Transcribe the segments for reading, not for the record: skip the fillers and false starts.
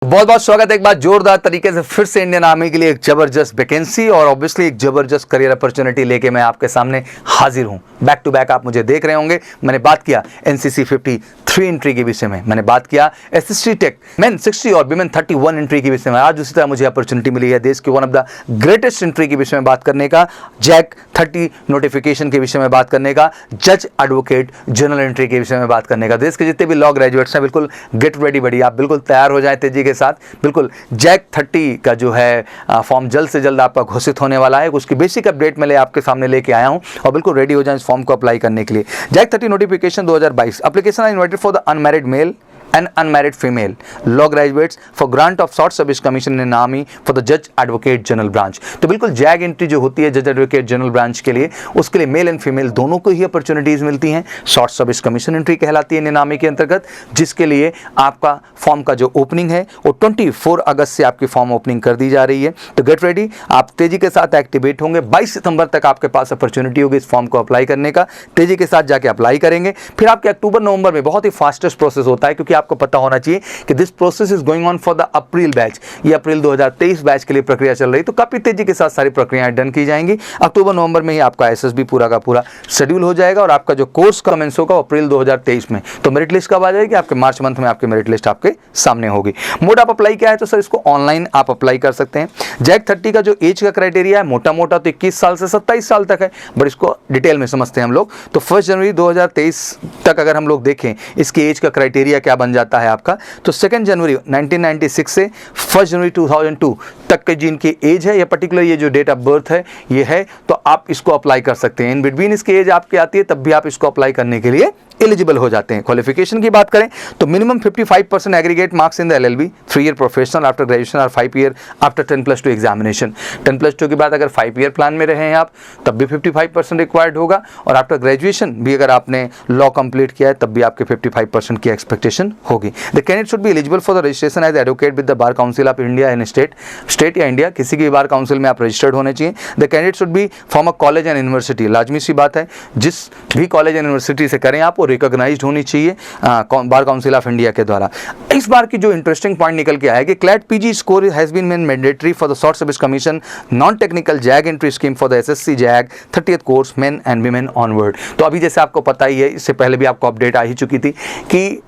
बहुत बहुत स्वागत है एक बार जोरदार तरीके से फिर से इंडियन आर्मी के लिए एक जबरदस्त वैकेंसी और ऑब्वियसली एक जबरदस्त करियर अपॉर्चुनिटी लेके मैं आपके सामने हाजिर हूं। बैक टू बैक आप मुझे देख रहे होंगे। मैंने बात किया एनसीसी 53 एंट्री के विषय में, मैंने बात किया एसएससी टेक मेन 60 और विमेन 31 एंट्री के विषय में। आज उसी तरह मुझे अपॉर्चुनिटी मिली है देश की one of the greatest entry के विषय में बात करने का, जैक 30 नोटिफिकेशन के विषय में बात करने का, जज एडवोकेट जनरल एंट्री के विषय में बात करने का। देश के जितने भी लॉ ग्रेजुएट्स हैं बिल्कुल गेट रेडी बड़ी, आप बिल्कुल तैयार हो जाए तेजी के साथ। बिल्कुल जैक 30 का जो है फॉर्म जल्द से जल्द आपका घोषित होने वाला है, उसकी बेसिक अपडेट मैं आपके सामने लेके आया हूं और बिल्कुल रेडी हो जाए इस फॉर्म को अप्लाई करने के लिए। JAC 30 notification 2022 application are invited for the unmarried male and unmarried female law graduates for grant of short service commission in army for the judge advocate general branch। तो बिल्कुल zag entry जो होती है जज advocate general branch के लिए, उसके लिए मेल एंड फीमेल दोनों को ही अपॉर्चुनिटीज मिलती हैं। शॉर्ट सर्विस कमीशन एंट्री कहलाती है इंडियन आर्मी के अंतर्गत, जिसके लिए आपका फॉर्म का जो ओपनिंग है वो 24 अगस्त से आपकी फॉर्म ओपनिंग कर दी जा रही है। तो गेट रेडी, आप तेजी के साथ एक्टिवेट होंगे। 22 सितंबर तक आपके पास अपॉर्चुनिटी होगी इस फॉर्म को अप्लाई करने का। तेजी के साथ जाके अप्लाई करेंगे, फिर आपके अक्टूबर नवंबर में बहुत ही फास्टेस्ट प्रोसेस होता है, क्योंकि आपको पता होना चाहिए कि this process is going on for the April batch. ये अप्रैल 2023 बैच के लिए प्रक्रिया चल रही, तो काफी तेजी के साथ सारी प्रक्रियाएं डन की जाएंगी। अक्टूबर नवंबर में ही आपका एसएसबी पूरा का पूरा शेड्यूल हो जाएगा और आपका जो कोर्स कमेंस होगा अप्रैल 2023 में। तो मेरिट लिस्ट कब आ जाएगी? आपके मार्च मंथ में आपकी मेरिट लिस्ट आपके सामने होगी। मोड आप अप्लाई क्या है? तो सर इसको ऑनलाइन आप अप्लाई कर सकते हैं। जैक 30 का जो एज का क्राइटेरिया है मोटा मोटा तो 21 साल से 27 साल तक है, बट इसको डिटेल में समझते हैं हम लोग। तो 1 जनवरी 2023 तक अगर हम लोग देखें इसके एज का क्राइटेरिया क्या बन जाता है आपका, तो 2 जनवरी 1996 से 1 जनवरी 2002 तक के जिनकी एज है या पर्टिकुलर ये जो डेट ऑफ बर्थ है ये है, तो आप इसको अप्लाई कर सकते हैं। इन बिटवीन इसकी एज आपकी आती है तब भी आप इसको अप्लाई करने के लिए एलिजिबल हो जाते हैं। क्वालिफिकेशन की बात करें तो minimum 55% aggregate marks in the LLB, 3 year professional after graduation और 5 ईयर आफ्टर 10+2 एग्जामिनेशन। 10+2 के बाद अगर 5 ईयर प्लान में रहे हैं आप तब भी 55% रिक्वायर्ड होगा, और आफ्टर ग्रेजुएशन भी अगर आपने लॉ कंप्लीट किया है तब भी आपके 55% की एक्सपेक्टेशन होगी। The candidate should be eligible for the registration as advocate with the bar council of India and state या इंडिया, किसी की बार काउंसिल में आप रजिस्टर्ड होने चाहिए। The candidate should be from a college and university, लाजमी सी बात है जिस भी कॉलेज एंड यूनिवर्सिटी से करें आप वो रिकॉग्नाइज्ड होनी चाहिए बार काउंसिल ऑफ इंडिया के द्वारा। इस बार की जो इंटरेस्टिंग पॉइंट निकल के आया है कि CLAT PG score has been made mandatory for the short service commission non technical JAG entry scheme for the SSC JAG 30th course men and women onward. तो अभी जैसे आपको पता ही है, इससे पहले भी आपको अपडेट आ ही चुकी थी कि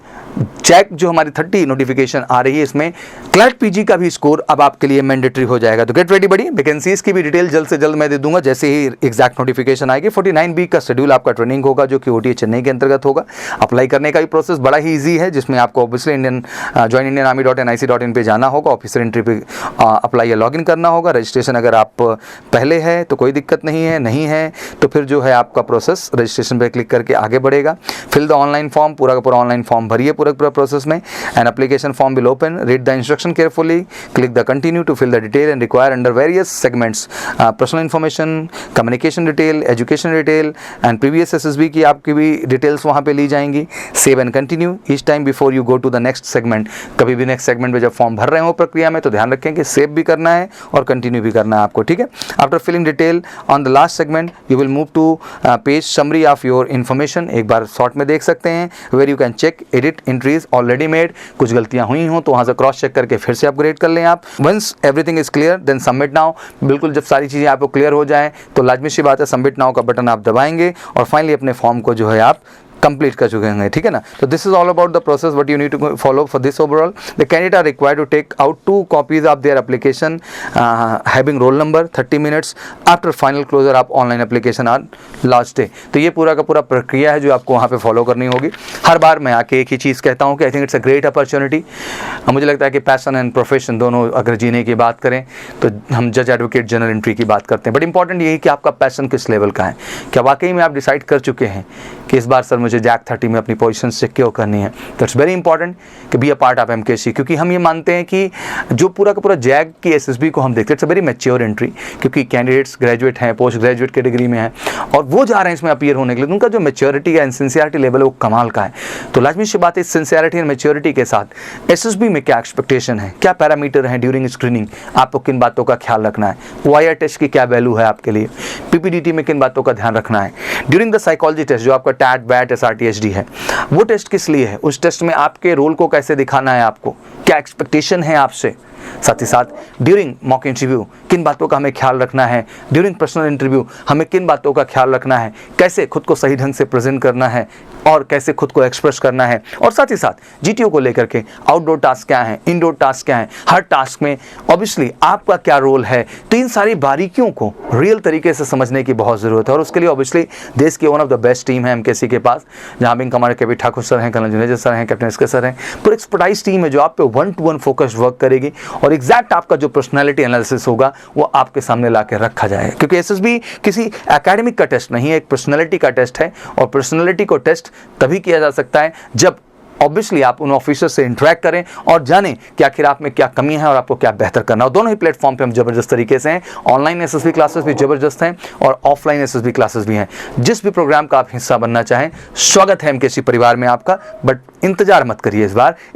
जैक जो हमारी 30 नोटिफिकेशन आ रही है इसमें क्लैट पीजी का भी स्कोर अब आपके लिए मैंडेटरी हो जाएगा। तो गेट रेडी बड़ी, वैकेंसीज की भी डिटेल जल्द से जल्द मैं दे दूंगा जैसे ही एग्जैक्ट नोटिफिकेशन आएगी। 49 वीक का शेड्यूल आपका ट्रेनिंग होगा जो कि OTA चेन्नई के अंतर्गत होगा। अप्लाई करने का भी प्रोसेस बड़ा ही ईजी है, जिसमें आपको ऑब्वियसली joinindianarmy.nic.in पे जाना होगा, ऑफिसर एंट्री पे अप्लाई या लॉगिन करना होगा। रजिस्ट्रेशन अगर आप पहले है तो कोई दिक्कत नहीं है तो फिर जो है आपका प्रोसेस रजिस्ट्रेशन पे क्लिक करके आगे बढ़ेगा। फिल द ऑनलाइन फॉर्म, पूरा का पूरा ऑनलाइन फॉर्म भरिए पूरा प्रोसेस में। An application form will open, read the instruction carefully, click the continue to fill the detail and require under various segments, personal information, communication detail, education detail and previous SSB की आपकी भी details वहाँ पे ली जाएंगी। Save and continue each time before you go to the next segment. कभी भी next segment में जब फॉर्म भर रहे हो प्रक्रिया में तो ध्यान रखें कि सेव भी करना है और कंटिन्यू भी करना है आपको, ठीक है। After filling detail on the last segment you will move to page summary of your information. एक बार शॉर्ट में देख सकते हैं where you can check edit entries already made. कुछ गलतियां हुई हो तो वहां से क्रॉस चेक करके फिर से अपग्रेड कर लें आप। Once everything is clear then submit now. बिल्कुल जब सारी चीजें आपको क्लियर हो जाए तो लाजमी सी बात है सबमिट नाउ का बटन आप दबाएंगे और फाइनली अपने फॉर्म को जो है आप कंप्लीट कर चुके हैं, ठीक है ना। तो this is all about the process what you need to follow for this overall. The candidate are required to take out 2 copies of their application having roll number 30 minutes after final closure of online application on last day. तो ये पूरा का पूरा प्रक्रिया है जो आपको वहाँ पे फॉलो करनी होगी। हर बार मैं आके एक ही चीज़ कहता हूँ कि I think it's a great opportunity. मुझे लगता है कि पैशन एंड प्रोफेशन दोनों अगर जीने की बात करें तो हम जज एडवोकेट जनरल एंट्री की बात करते हैं, बट इंपॉर्टेंट यही कि आपका पैशन किस लेवल का है। क्या वाकई में आप डिसाइड कर चुके हैं कि इस बार सर मुझे जैक 30 में अपनी पोजीशन सिक्योर करनी है? दैट्स वेरी इंपॉर्टेंट कि be a part of MKC, क्योंकि हम ये मानते हैं कि जो पूरा का पूरा जैक की SSB को हम देखते हैं it's a very mature entry, क्योंकि कैंडिडेट्स ग्रेजुएट हैं, पोस्ट ग्रेजुएट कैटेगरी में हैं और वो जा रहे हैं इसमें अपीयर होने के लिए। उनका जो मैच्योरिटी एंड सिंसियरिटी लेवल है वो कमाल का है। तो लाजमी सी बात है सिंसियरिटी एंड मैच्योरिटी के साथ SSB में क्या एक्सपेक्टेशन है, क्या पैरामीटर है ड्यूरिंग स्क्रीनिंग, आपको किन बातों का ख्याल रखना है, OIR टेस्ट की क्या वैल्यू है आपके लिए, PPDT में किन बातों का ध्यान रखना है, ड्यूरिंग द साइकोलॉजी टेस्ट जो आपका टैट, बैट, SRT, HD है। वो टेस्ट किस लिए है? उस टेस्ट में आपके रोल को कैसे दिखाना है, आपको क्या एक्सपेक्टेशन है आपसे। साथ ही साथ ड्यूरिंग मॉक इंटरव्यू किन बातों का हमें ख्याल रखना है, ड्यूरिंग पर्सनल इंटरव्यू हमें किन बातों का ख्याल रखना है, कैसे खुद को सही ढंग से प्रेजेंट करना है और कैसे खुद को एक्सप्रेस करना है। और साथ ही साथ GTO को लेकर के आउटडोर टास्क क्या है, इनडोर टास्क क्या है, हर टास्क में ऑब्वियसली आपका क्या रोल है। तो इन सारी बारीकियों को रियल तरीके से समझने की बहुत ज़रूरत है और उसके लिए ऑब्वियसली देश की one of the best team है MKC के पास, जहाँ wing commander KP Thakur sir हैं, कर्नल जुनेजा सर हैं, कैप्टन SK सर हैं। पूरी एक्सपर्टाइज टीम है जो आप पे 1-to-1 फोकस्ड वर्क करेगी और एग्जैक्ट आपका जो पर्सनैलिटी एनालिसिस होगा वो आपके सामने ला के रखा जाएगा। क्योंकि SSB किसी एकेडमिक का टेस्ट नहीं है, एक पर्सनैलिटी का टेस्ट है और पर्सनैलिटी को टेस्ट तभी किया जा सकता है जब ऑब्वियसली आप उन ऑफिसर से इंटरेक्ट करें और जानें कि आखिर आप में क्या कमी है और आपको क्या बेहतर करना है। और दोनों ही प्लेटफॉर्म पे हम जबरदस्त तरीके से हैं। ऑनलाइन SSB क्लासेस भी जबरदस्त हैं और ऑफलाइन SSB क्लासेस भी हैं। जिस भी प्रोग्राम का आप हिस्सा बनना चाहें, स्वागत है MKC परिवार में आपका। बट इंतजार मत करिए इस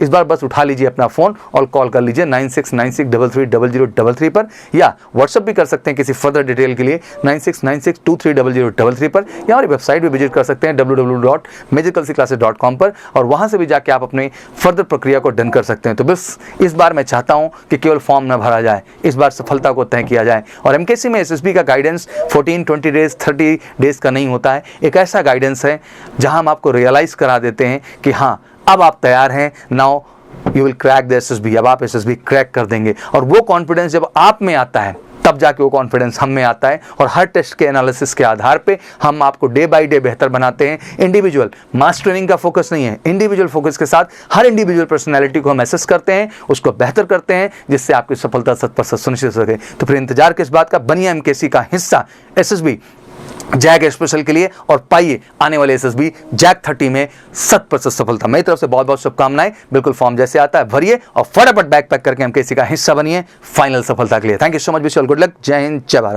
बार बस उठा लीजिए अपना फ़ोन और कॉल कर लीजिए 9696330033 पर, या व्हाट्सअप भी कर सकते हैं किसी फर्दर डिटेल के लिए 9696230033 पर, या हमारी वेबसाइट भी विजिट कर सकते हैं www.majorculsiclasses.com पर और वहाँ से भी जाके आप अपने फर्दर प्रक्रिया को डन कर सकते हैं। तो बस इस बार मैं चाहता हूँ कि केवल फॉर्म न भरा जाए, इस बार सफलता को तय किया जाए। और MKC में SSB का गाइडेंस 14, 20 डेज 30 डेज का नहीं होता है। एक ऐसा गाइडेंस है जहाँ हम आपको रियलाइज़ करा देते हैं कि हाँ अब आप तैयार हैं, now you will crack the SSB, अब आप SSB क्रैक कर देंगे। और वो कॉन्फिडेंस जब आप में आता है तब जाके वो कॉन्फिडेंस हम में आता है और हर टेस्ट के एनालिसिस के आधार पे हम आपको डे बाय डे बेहतर बनाते हैं। इंडिविजुअल मास ट्रेनिंग का फोकस नहीं है, इंडिविजुअल फोकस के साथ हर इंडिविजुअल पर्सनैलिटी को हम एसेस करते हैं, उसको बेहतर करते हैं, जिससे आपकी सफलता 100% सुनिश्चित हो सके। तो फिर इंतजार किस बात का, बनिए MKC का हिस्सा SSB जैक स्पेशल के लिए और पाइए आने वाले SSB जैक 30 में 100% सफलता। मेरी तरफ से बहुत बहुत शुभकामनाएं। बिल्कुल फॉर्म जैसे आता है भरिए और फटाफट बैग पैक करके MKC का हिस्सा बनिए फाइनल सफलता के लिए। Thank you so much, wish you all good luck. जय हिंद, जय भारत।